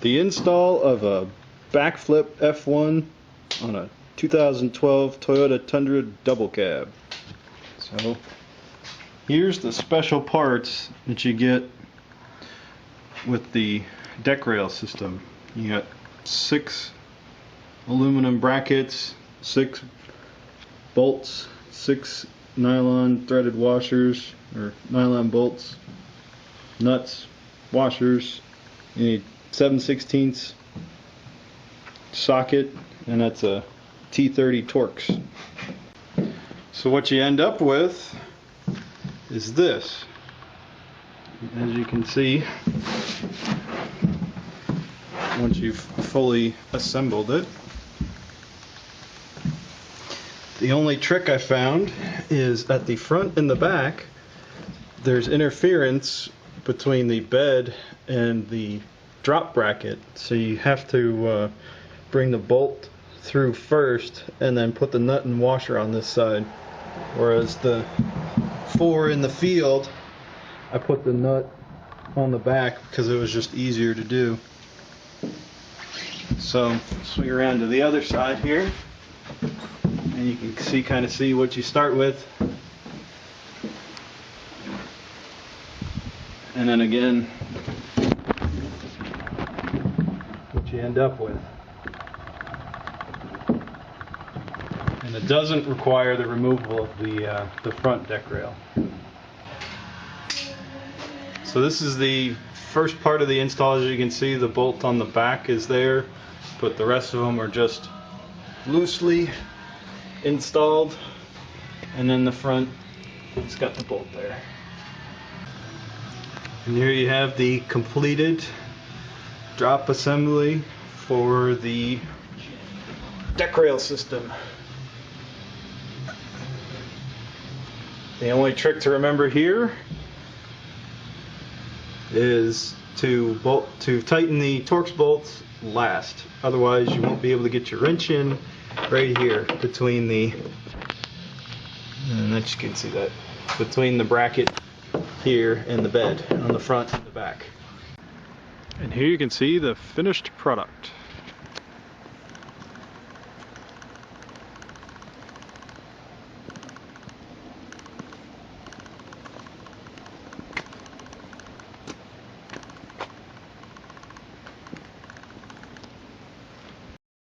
The install of a Bakflip F1 on a 2012 Toyota Tundra double cab. So here's the special parts that you get with the DeckRail system. You got 6 aluminum brackets, 6 bolts, 6 nylon threaded washers or nylon bolts, nuts, washers. You need 7/16 socket, and that's a T30 Torx. So what you end up with is this. As you can see, once you've fully assembled it, the only trick I found is at the front and the back there's interference between the bed and the drop bracket, so you have to bring the bolt through first and then put the nut and washer on this side, whereas the 4 in the field I put the nut on the back because it was just easier to do. So swing around to the other side here and you can kind of see what you start with, and then again what you end up with. And it doesn't require the removal of the front deck rail. So this is the first part of the install. As you can see, the bolt on the back is there, but the rest of them are just loosely installed, and then the front, it's got the bolt there. And here you have the completed drop assembly for the DeckRail system. The only trick to remember here is to tighten the Torx bolts last. Otherwise you won't be able to get your wrench in right here between the, and that you can see that, between the bracket here and the bed on the front and the back. And here you can see the finished product.